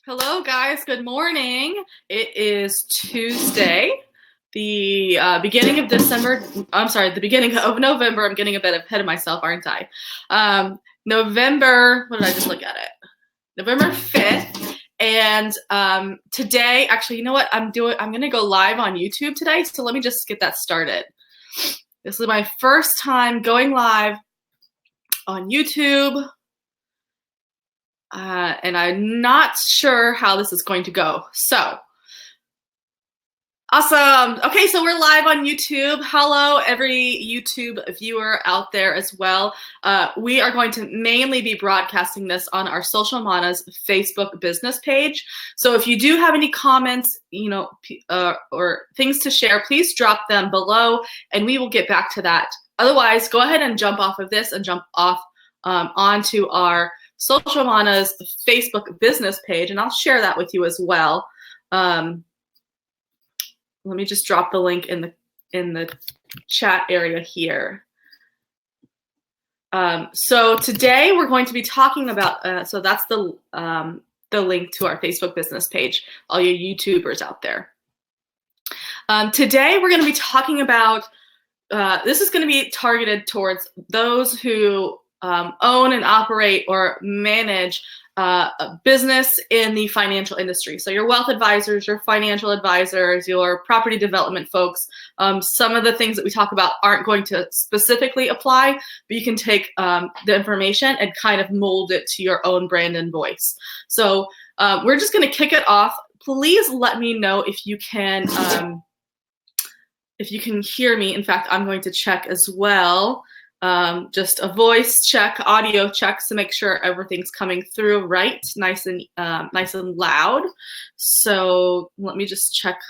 Hello, guys. Good morning. It is Tuesday, the beginning of December. I'm sorry, the beginning of November. I'm getting a bit ahead of myself, aren't I? November. What did I just look at it? November 5th. And today, actually, you know what I'm doing? I'm going to go live on YouTube today. So let me just get that started. This is my first time going live on YouTube. And I'm not sure how this is going to go. So, awesome. Okay, so we're live on YouTube. Hello, every YouTube viewer out there as well. We are going to mainly be broadcasting this on our Social Manas Facebook business page. So if you do have any comments, or things to share, please drop them below, and we will get back to that. Otherwise, go ahead and jump off of this and jump off onto our Social Manas Facebook business page, and I'll share that with you as well. Let me just drop the link in the chat area here. So today we're going to be talking about. So that's the link to our Facebook business page. All you YouTubers out there. Today we're going to be talking about. This is going to be targeted towards those who own and operate or manage a business in the financial industry. So your wealth advisors, your financial advisors, your property development folks. Some of the things that we talk about aren't going to specifically apply, but you can take the information and kind of mold it to your own brand and voice. So we're just going to kick it off. Please let me know if you can hear me. In fact, I'm going to check as well. Just a voice check, audio checks to make sure everything's coming through right, nice and loud. So let me just check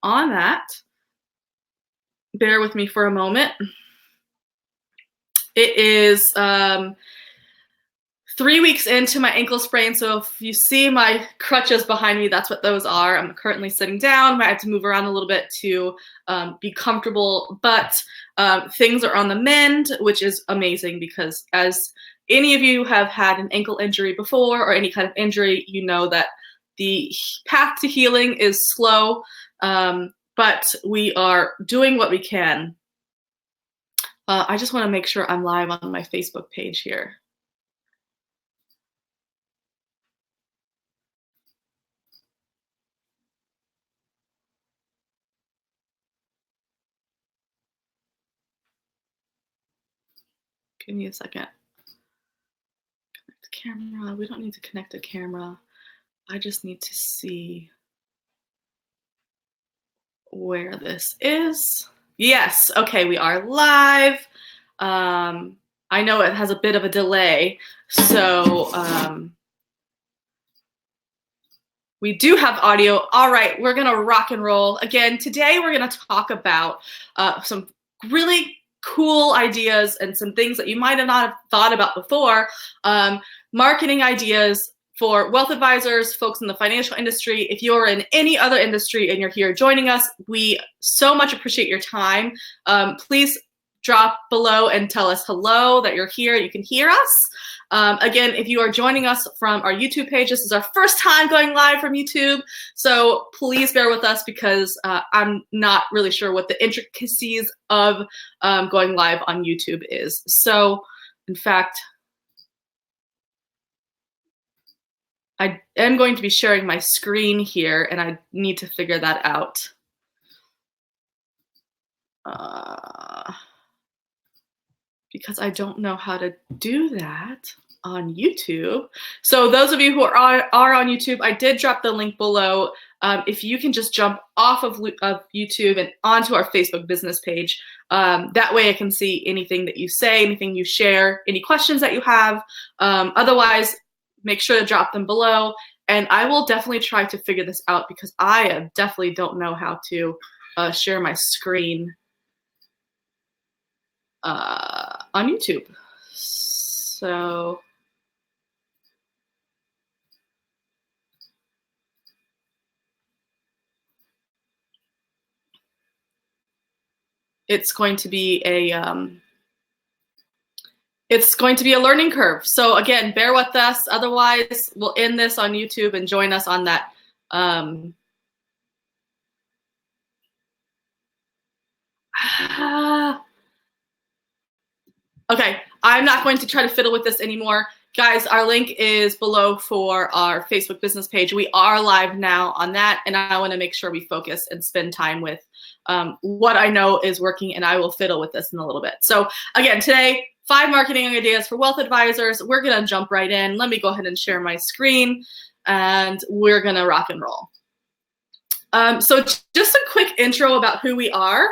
on that. Bear with me for a moment. It is 3 weeks into my ankle sprain, so if you see my crutches behind me, that's what those are. I'm currently sitting down. I had to move around a little bit to be comfortable, but things are on the mend, which is amazing because as any of you have had an ankle injury before or any kind of injury, you know that the path to healing is slow, but we are doing what we can. I just want to make sure I'm live on my Facebook page here. Give me a second. Connect camera. We don't need to connect a camera. I just need to see where this is. Yes. Okay, we are live. I know it has a bit of a delay, so we do have audio. All right, we're gonna rock and roll. Again, today we're gonna talk about some really cool ideas and some things that you might have not have thought about before. Marketing ideas for wealth advisors, folks in the financial industry. If you're in any other industry and you're here joining us, we so much appreciate your time. Please drop below and tell us hello, that you're here, you can hear us. Again, if you are joining us from our YouTube page, this is our first time going live from YouTube. So please bear with us because I'm not really sure what the intricacies of going live on YouTube is. So in fact, I am going to be sharing my screen here and I need to figure that out. Because I don't know how to do that on YouTube. So those of you who are on YouTube, I did drop the link below. If you can just jump off of YouTube and onto our Facebook business page, that way I can see anything that you say, anything you share, any questions that you have. Otherwise, make sure to drop them below. And I will definitely try to figure this out because I definitely don't know how to share my screen on YouTube. So it's going to be It's going to be a learning curve. So again, bear with us. Otherwise, we'll end this on YouTube and join us on that. Okay, I'm not going to try to fiddle with this anymore. Guys, our link is below for our Facebook business page. We are live now on that, and I want to make sure we focus and spend time with what I know is working, and I will fiddle with this in a little bit. So again, today, 5 marketing ideas for wealth advisors. We're going to jump right in. Let me go ahead and share my screen, and we're going to rock and roll. So just a quick intro about who we are.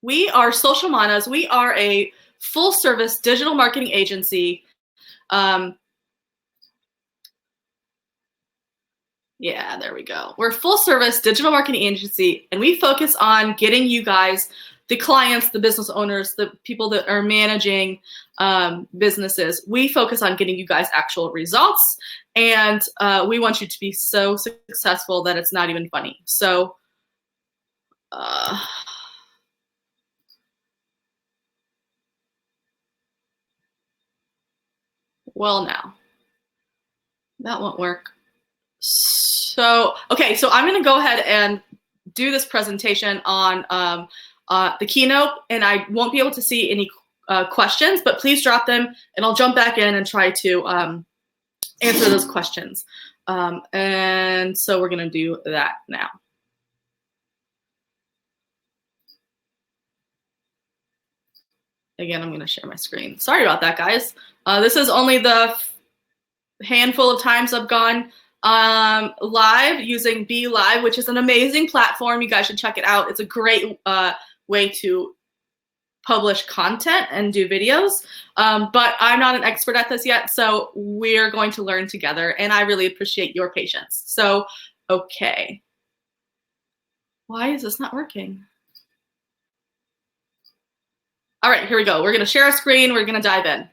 We are Social Manas. We are a full-service digital marketing agency. Yeah, there we go. We're a full-service digital marketing agency, and we focus on getting you guys, the clients, the business owners, the people that are managing businesses. We focus on getting you guys actual results, and we want you to be so successful that it's not even funny. So, well, now that won't work. So, okay, so I'm going to go ahead and do this presentation on the keynote, and I won't be able to see any questions, but please drop them, and I'll jump back in and try to answer those questions. And so we're going to do that now. Again, I'm going to share my screen. Sorry about that, guys. This is only the handful of times I've gone live using Be Live, which is an amazing platform. You guys should check it out. It's a great way to publish content and do videos. But I'm not an expert at this yet, so we're going to learn together, and I really appreciate your patience. So, okay. Why is this not working? All right, here we go. We're going to share a screen. We're going to dive in.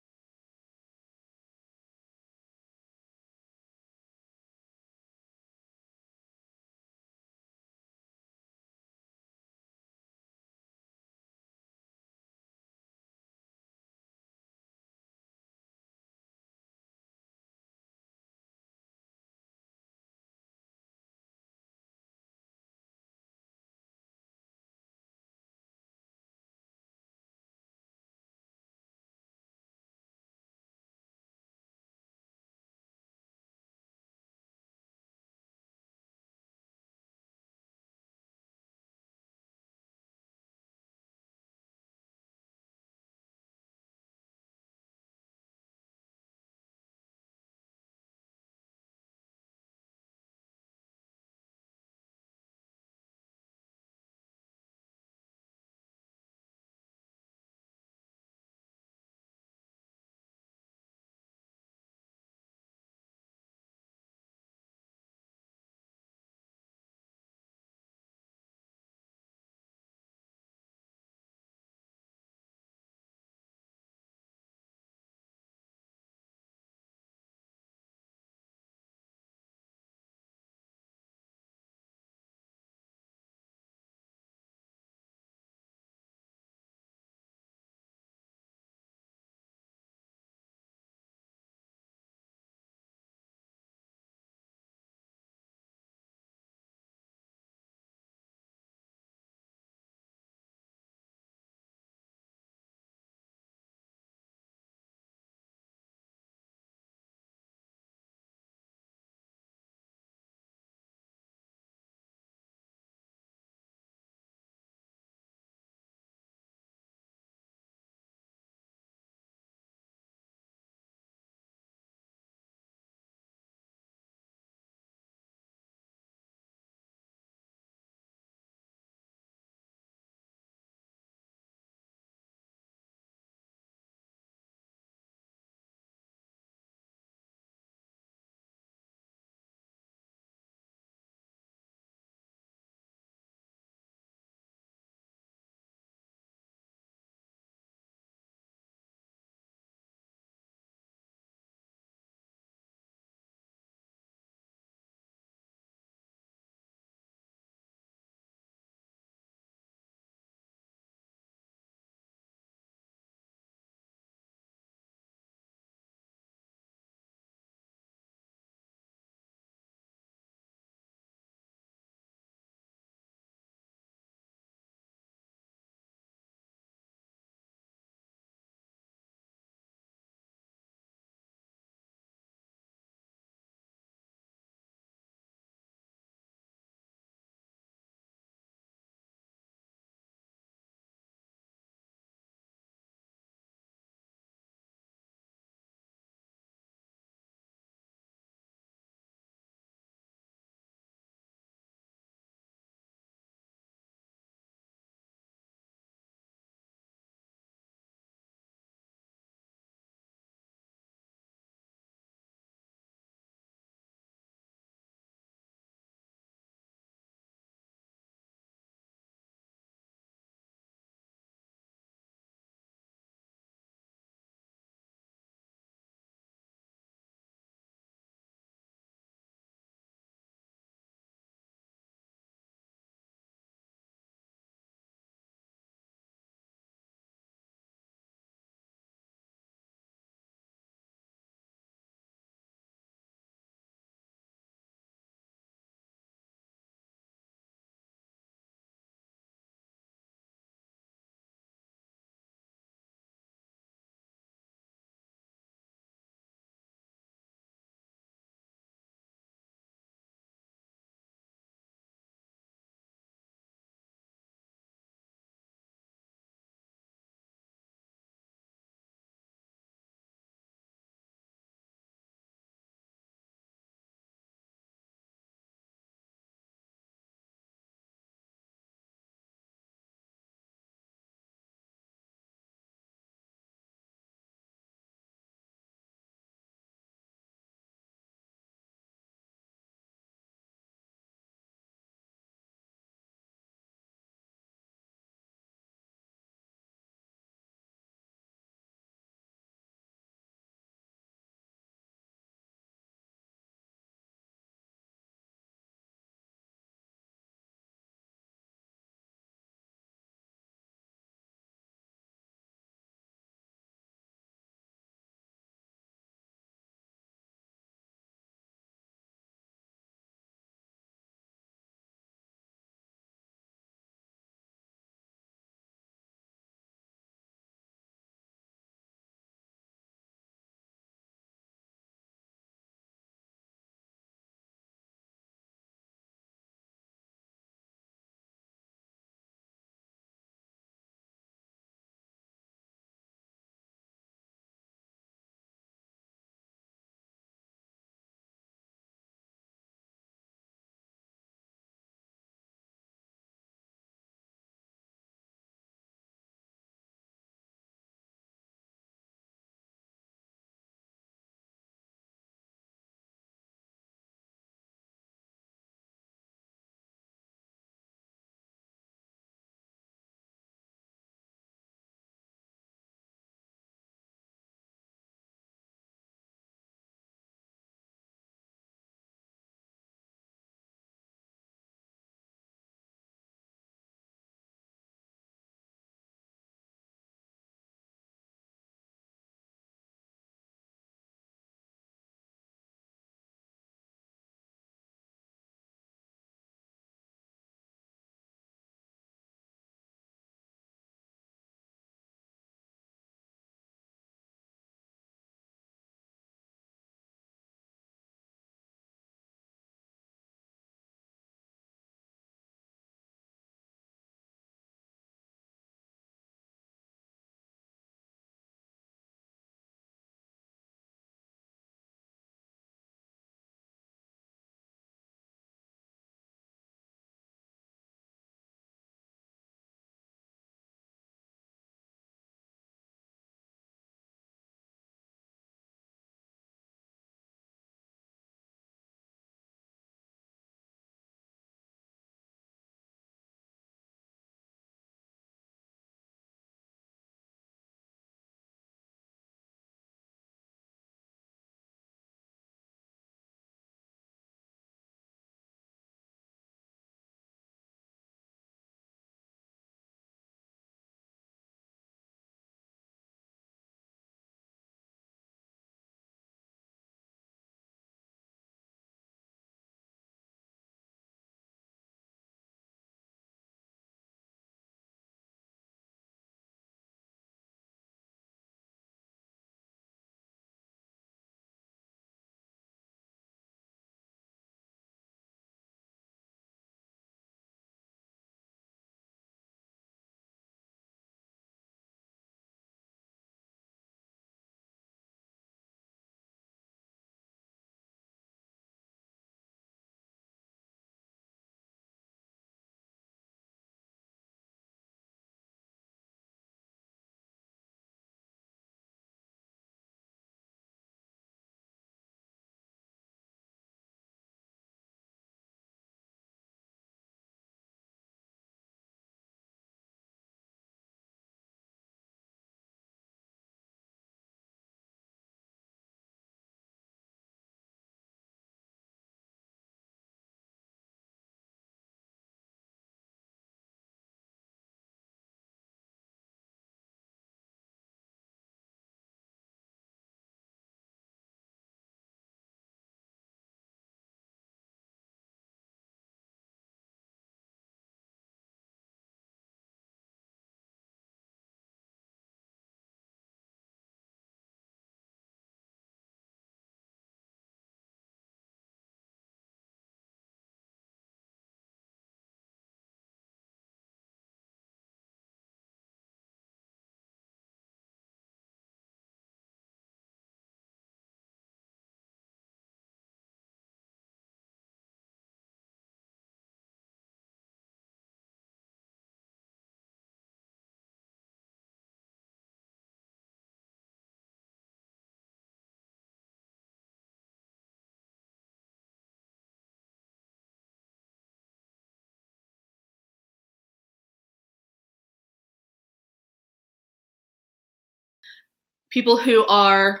people who are,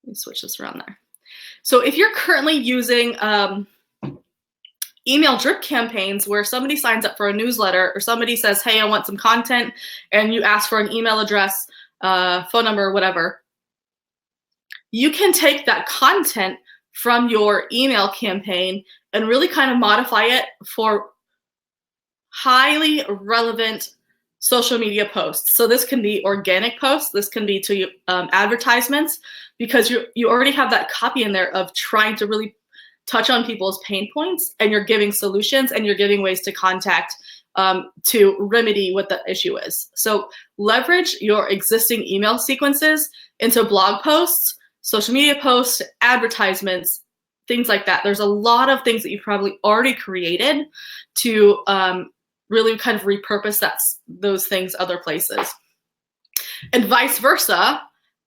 let me switch this around there. So if you're currently using email drip campaigns where somebody signs up for a newsletter or somebody says, hey, I want some content, and you ask for an email address, phone number, whatever, you can take that content from your email campaign and really kind of modify it for highly relevant social media posts. So this can be organic posts, this can be to advertisements, because you already have that copy in there of trying to really touch on people's pain points, and you're giving solutions and you're giving ways to contact to remedy what the issue is. So leverage your existing email sequences into blog posts, social media posts, advertisements, things like that. There's a lot of things that you've probably already created to really kind of repurpose those things other places. And vice versa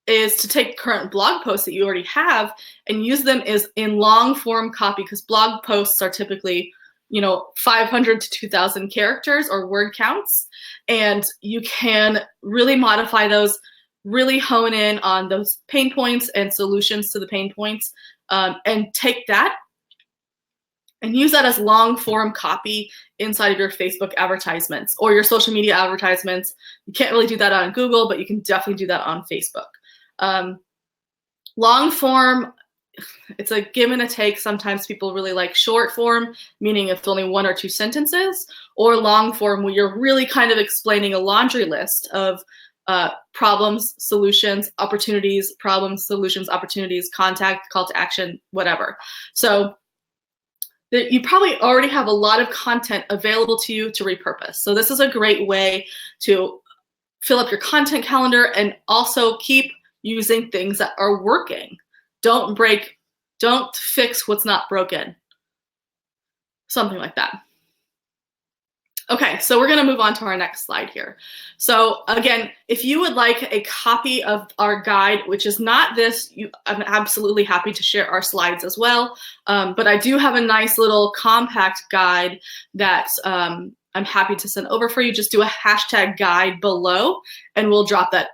is to take current blog posts that you already have and use them as in long form copy, because blog posts are typically 500 to 2,000 characters or word counts, and you can really modify those, really hone in on those pain points and solutions to the pain points, and take that and use that as long form copy inside of your Facebook advertisements or your social media advertisements. You can't really do that on Google, but you can definitely do that on Facebook. Long form, it's a give and a take. Sometimes people really like short form, meaning it's only 1 or 2 sentences, or long form where you're really kind of explaining a laundry list of problems, solutions, opportunities, problems, solutions, opportunities, contact, call to action, whatever. So you probably already have a lot of content available to you to repurpose. So this is a great way to fill up your content calendar and also keep using things that are working. Don't fix what's not broken. Something like that. Okay, so we're gonna move on to our next slide here. So again, if you would like a copy of our guide, which is not this, I'm absolutely happy to share our slides as well. But I do have a nice little compact guide that I'm happy to send over for you. Just do a hashtag guide below and we'll drop that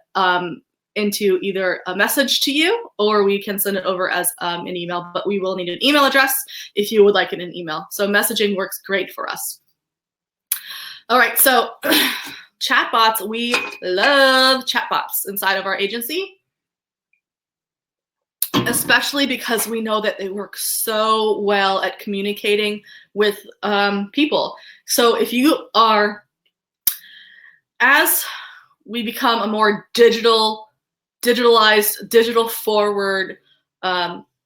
into either a message to you, or we can send it over as an email, but we will need an email address if you would like it in email. So messaging works great for us. All right, so chatbots, we love chatbots inside of our agency, especially because we know that they work so well at communicating with people. So if you are, as we become a more digitalized, digital forward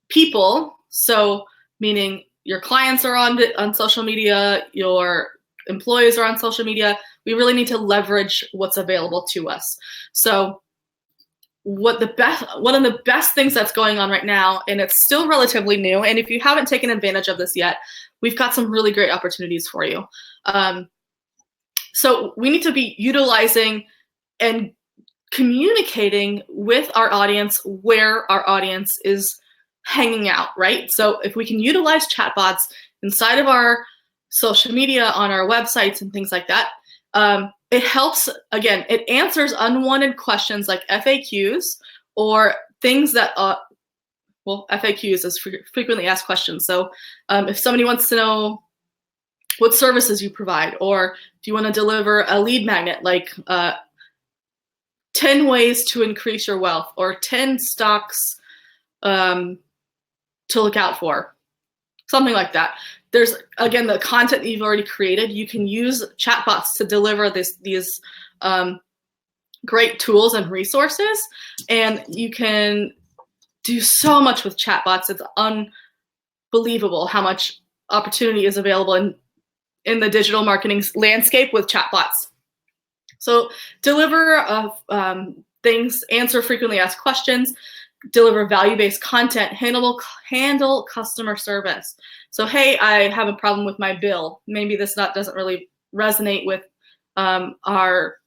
people, so meaning your clients are on social media, your employees are on social media, we really need to leverage what's available to us. So one of the best things that's going on right now, and it's still relatively new, and if you haven't taken advantage of this yet, we've got some really great opportunities for you. So we need to be utilizing and communicating with our audience where our audience is hanging out, right? So if we can utilize chatbots inside of our social media, on our websites and things like that, it helps, again, it answers unwanted questions like FAQs or things that, FAQs is frequently asked questions. So if somebody wants to know what services you provide, or if you want to deliver a lead magnet, like 10 ways to increase your wealth, or 10 stocks to look out for, something like that. There's, again, the content that you've already created. You can use chatbots to deliver these great tools and resources, and you can do so much with chatbots. It's unbelievable how much opportunity is available in the digital marketing landscape with chatbots. So deliver things, answer frequently asked questions, deliver value-based content, handle customer service. So, hey, I have a problem with my bill. Maybe this doesn't really resonate with our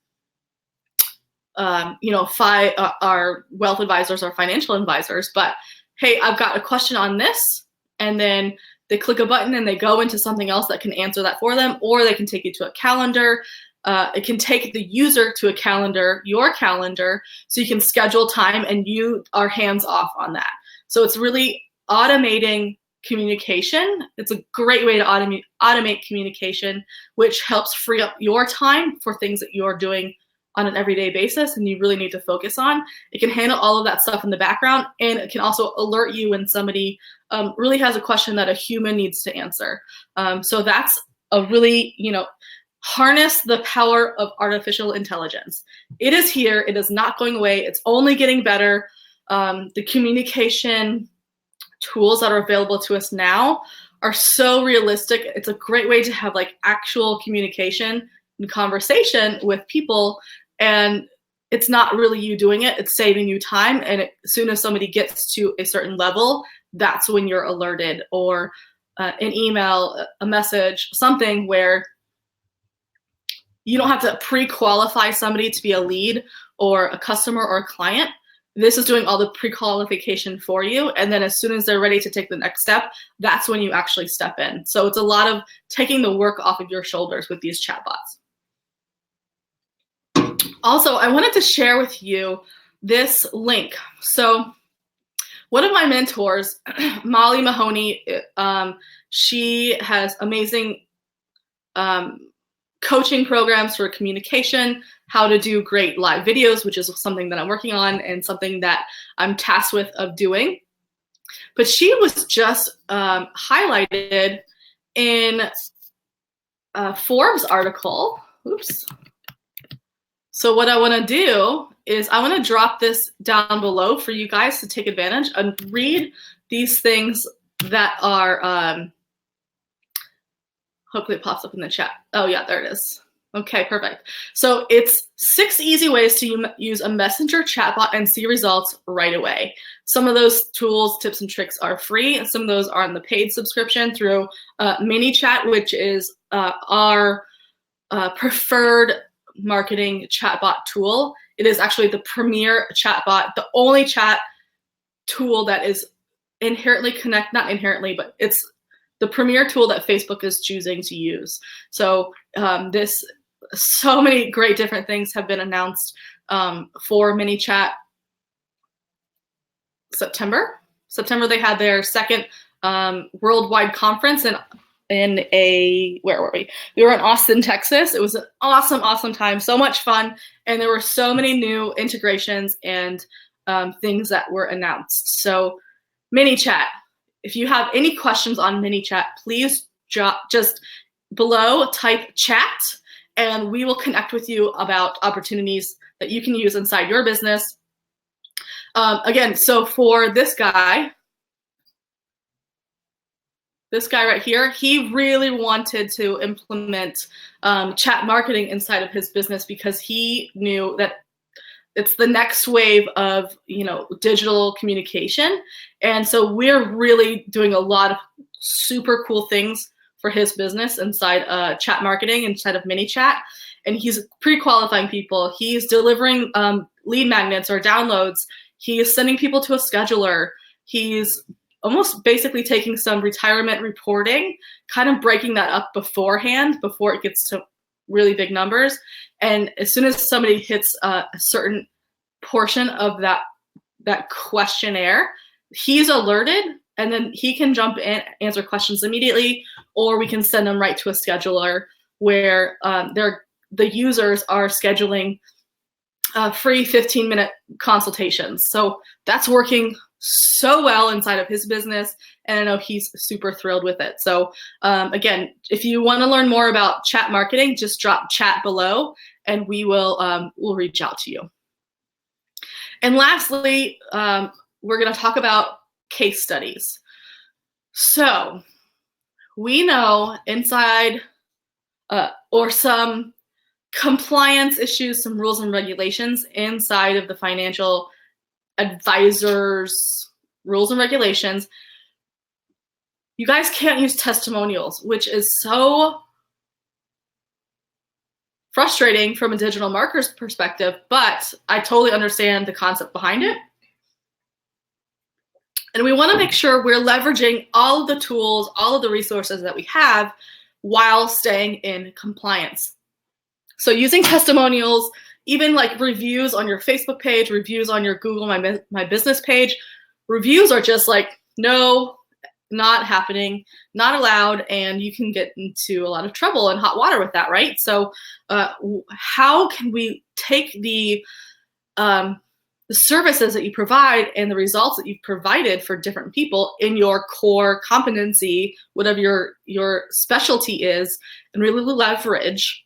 wealth advisors or financial advisors, but hey, I've got a question on this, and then they click a button and they go into something else that can answer that for them, or they can take you to a calendar. It can take the user to a calendar, your calendar, so you can schedule time and you are hands off on that. So it's really automating communication. It's a great way to automate communication, which helps free up your time for things that you're doing on an everyday basis and you really need to focus on. It can handle all of that stuff in the background, and it can also alert you when somebody really has a question that a human needs to answer. So that's a really, harness the power of artificial intelligence. It is here. It is not going away. It's only getting better. The communication tools that are available to us now are so realistic. It's a great way to have like actual communication and conversation with people, and it's not really you doing it, it's saving you time. And as soon as somebody gets to a certain level, that's when you're alerted, or an email, a message, something where you don't have to pre-qualify somebody to be a lead or a customer or a client. This is doing all the pre-qualification for you. And then as soon as they're ready to take the next step, that's when you actually step in. So it's a lot of taking the work off of your shoulders with these chatbots. Also, I wanted to share with you this link. So one of my mentors, Molly Mahoney, she has amazing coaching programs for communication, how to do great live videos, which is something that I'm working on and something that I'm tasked with of doing. But she was just highlighted in a Forbes article. Oops. So what I want to do is I want to drop this down below for you guys to take advantage and read these things that are, hopefully it pops up in the chat. Oh yeah, there it is. Okay, perfect. So it's 6 easy ways to use a messenger chatbot and see results right away. Some of those tools, tips, and tricks are free, and some of those are on the paid subscription through ManyChat, which is our preferred marketing chatbot tool. It is actually the premier chatbot, the only chat tool that is inherently not inherently, but it's the premier tool that Facebook is choosing to use. So so many great different things have been announced for ManyChat. September they had their second worldwide conference in where were we? We were in Austin, Texas. It was an awesome time, so much fun, and there were so many new integrations and things that were announced. So ManyChat, if you have any questions on ManyChat, please just below type chat, and we will connect with you about opportunities that you can use inside your business. Again, so for this guy right here, he really wanted to implement chat marketing inside of his business because he knew that it's the next wave of digital communication. And so we're really doing a lot of super cool things for his business inside chat marketing, inside of ManyChat. And he's pre-qualifying people. He's delivering lead magnets or downloads. He is sending people to a scheduler. He's almost basically taking some retirement reporting, kind of breaking that up beforehand before it gets to really big numbers. And as soon as somebody hits a certain portion of that questionnaire, he's alerted, and then he can jump in, answer questions immediately, or we can send them right to a scheduler where the users are scheduling free 15-minute consultations. So that's working so well inside of his business, and I know he's super thrilled with it. So again, if you want to learn more about chat marketing, just drop chat below and we will we'll reach out to you. And lastly, we're going to talk about case studies. So we know inside or some compliance issues, some rules and regulations inside of the financial advisors rules and regulations. You guys can't use testimonials, which is so frustrating from a digital marketer's perspective, but I totally understand the concept behind it. And we want to make sure we're leveraging all of the tools, all of the resources that we have while staying in compliance. So using testimonials, even like reviews on your Facebook page, reviews on your Google My Business page, reviews are just like, no, not happening, not allowed, and you can get into a lot of trouble and hot water with that, right? So how can we take the services that you provide and the results that you've provided for different people in your core competency, whatever your specialty is, and really leverage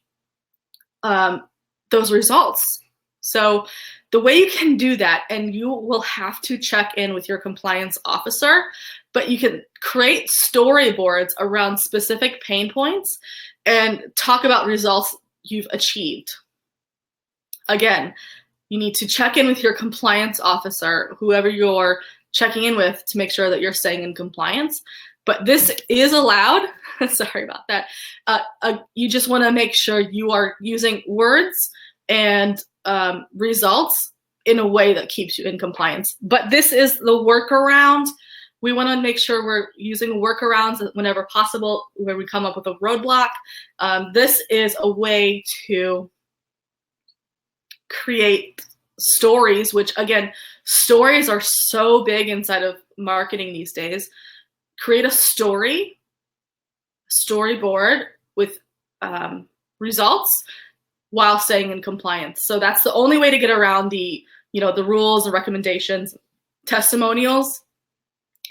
those results? So the way you can do that, and you will have to check in with your compliance officer, but you can create storyboards around specific pain points and talk about results you've achieved. Again, you need to check in with your compliance officer, whoever you're checking in with, to make sure that you're staying in compliance. But this is allowed. Sorry about that. You just want to make sure you are using words and results in a way that keeps you in compliance. But this is the workaround. We want to make sure we're using workarounds whenever possible, where we come up with a roadblock. This is a way to create stories, which again, stories are so big inside of marketing these days. Create a storyboard with results while staying in compliance. So that's the only way to get around the rules and recommendations, testimonials,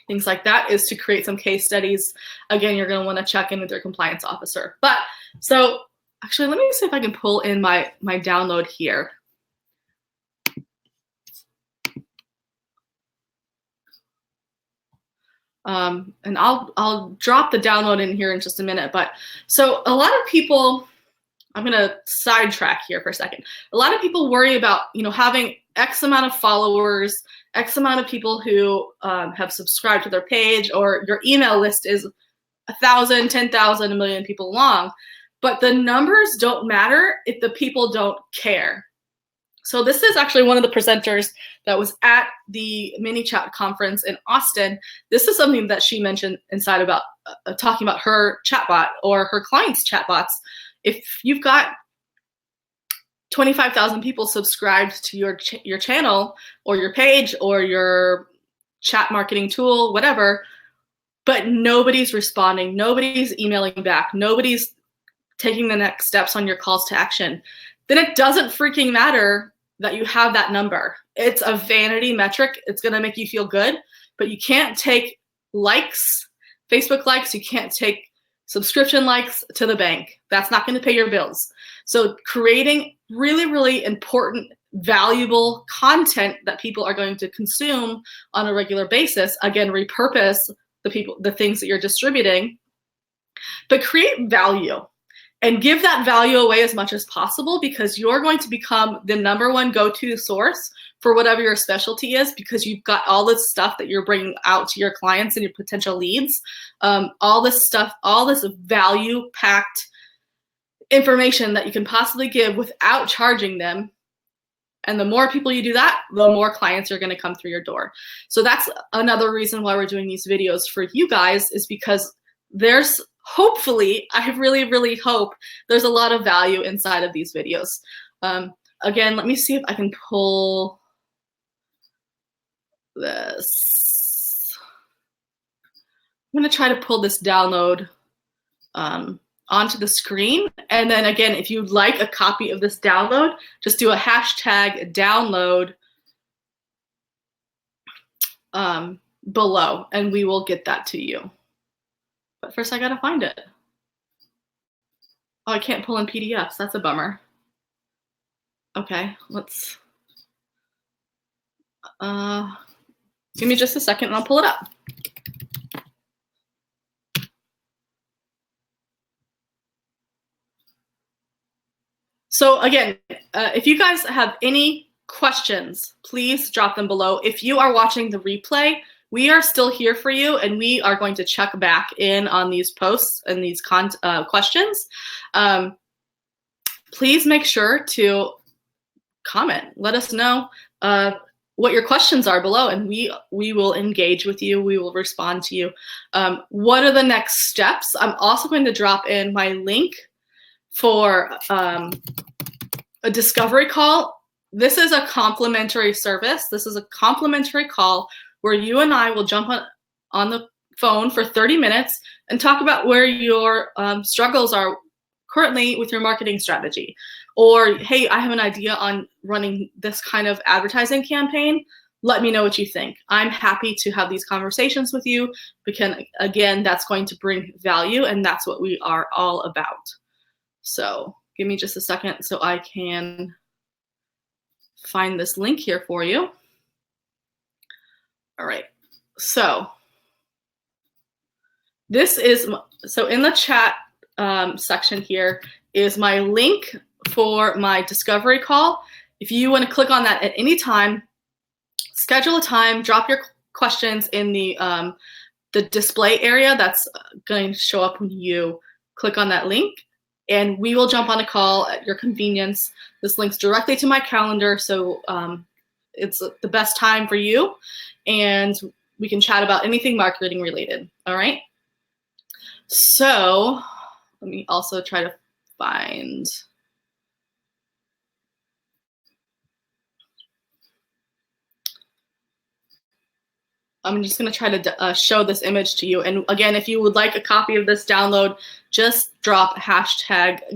things like that, is to create some case studies. Again, you're going to want to check in with your compliance officer. But so actually, let me see if I can pull in my download here. And I'll drop the download in here in just a minute. But so a lot of people, I'm going to sidetrack here for a second. A lot of people worry about, having X amount of followers, X amount of people who have subscribed to their page, or your email list is 1,000, 10,000, 1 million people long. But the numbers don't matter if the people don't care. So this is actually one of the presenters that was at the mini chat conference in Austin. This is something that she mentioned inside about talking about her chatbot or her clients' chatbots. If you've got 25,000 people subscribed to your channel or your page or your chat marketing tool, whatever, but nobody's responding, nobody's emailing back, nobody's taking the next steps on your calls to action, then it doesn't freaking matter that you have that number. It's a vanity metric. It's going to make you feel good, but you can't take likes, Facebook likes, you can't take subscription likes to the bank. That's not going to pay your bills. So creating really, really important, valuable content that people are going to consume on a regular basis. Again, repurpose the things that you're distributing, but create value. And give that value away as much as possible, because you're going to become the #1 go-to source for whatever your specialty is, because you've got all this stuff that you're bringing out to your clients and your potential leads, all this stuff, all this value-packed information that you can possibly give without charging them. And the more people you do that, the more clients are going to come through your door. So that's another reason why we're doing these videos for you guys, is because there's hopefully, I really, really hope there's a lot of value inside of these videos. Again, let me see if I can pull this. I'm going to try to pull this download onto the screen. And then again, if you'd like a copy of this download, just do a hashtag download below, and we will get that to you. But first I gotta find it. Oh, I can't pull in PDFs. That's a bummer. Okay, let's, give me just a second and I'll pull it up. So again, if you guys have any questions, please drop them below. If you are watching the replay, we are still here for you, and we are going to check back in on these posts and these questions. Please make sure to comment. Let us know what your questions are below, and we will engage with you. We will respond to you. What are the next steps? I'm also going to drop in my link for a discovery call. This is a complimentary service. This is a complimentary call where you and I will jump on the phone for 30 minutes and talk about where your struggles are currently with your marketing strategy. Or, hey, I have an idea on running this kind of advertising campaign. Let me know what you think. I'm happy to have these conversations with you because, again, that's going to bring value, and that's what we are all about. So give me just a second so I can find this link here for you. All right, so this is, so in the chat section here is my link for my discovery call. If you want to click on that at any time, schedule a time, drop your questions in the display area that's going to show up when you click on that link, and we will jump on a call at your convenience. This links directly to my calendar, so it's the best time for you, and we can chat about anything marketing related, all right? So let me also try to find, I'm just going to try to show this image to you. And again, if you would like a copy of this download, just drop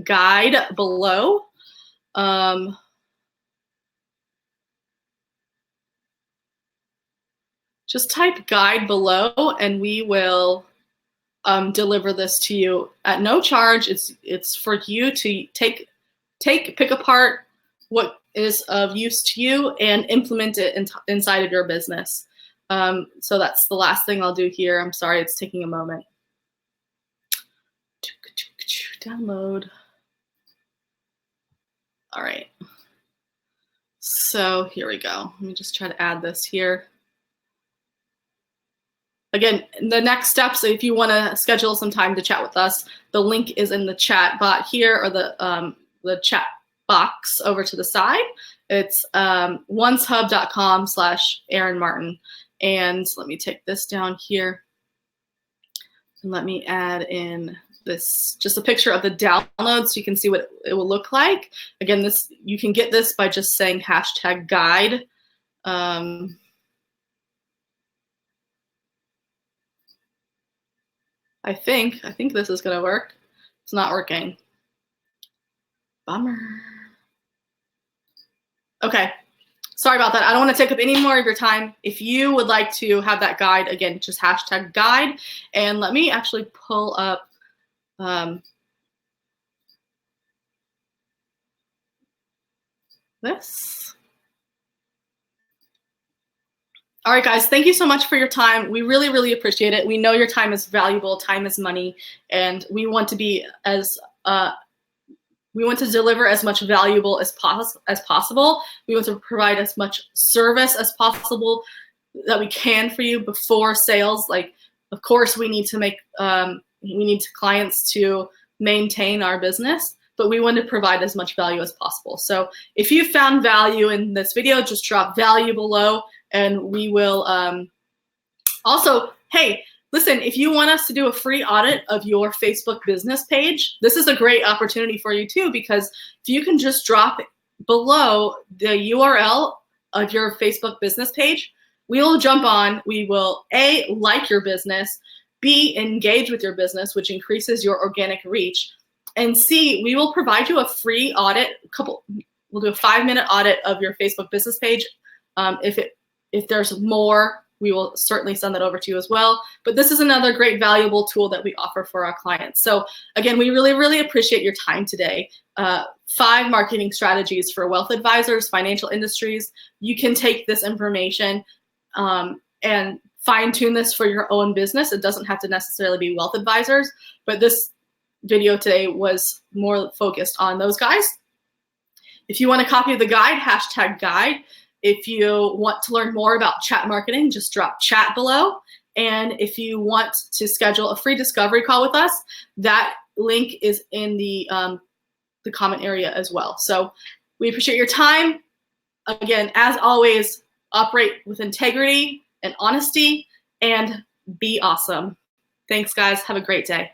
#guide below. Just type guide below and we will deliver this to you at no charge. It's for you to pick apart what is of use to you and implement it inside of your business. So that's the last thing I'll do here. I'm sorry, it's taking a moment. Download. All right. So here we go. Let me just try to add this here. Again, the next steps, if you want to schedule some time to chat with us, the link is in the chat bot here, or the chat box over to the side. It's oncehub.com/Erin Martin. And let me take this down here. And let me add in this, just a picture of the download so you can see what it will look like. Again, you can get this by just saying #guide. I think this is gonna work. It's not working. Bummer. Okay, sorry about that. I don't want to take up any more of your time. If you would like to have that guide, again, just #guide. And let me actually pull up this. All right, guys, thank you so much for your time. We really, really appreciate it. We know your time is valuable. Time is money, and we want to be we want to deliver as much valuable as possible. We want to provide as much service as possible that we can for you before sales. Like, of course, we need to clients to maintain our business, but we want to provide as much value as possible. So if you found value in this video, just drop value below. And we will also, hey, listen, if you want us to do a free audit of your Facebook business page, this is a great opportunity for you too, because if you can just drop below the URL of your Facebook business page, we will jump on, we will A, like your business, B, engage with your business, which increases your organic reach, and C, we will provide you a free audit, we'll do a 5-minute audit of your Facebook business page. If there's more, we will certainly send that over to you as well. But this is another great valuable tool that we offer for our clients. So again, we really, really appreciate your time today. 5 marketing strategies for wealth advisors, financial industries. You can take this information and fine tune this for your own business. It doesn't have to necessarily be wealth advisors, but this video today was more focused on those guys. If you want a copy of the guide, #guide. If you want to learn more about chat marketing, just drop chat below. And if you want to schedule a free discovery call with us, that link is in the comment area as well. So we appreciate your time. Again, as always, operate with integrity and honesty and be awesome. Thanks, guys. Have a great day.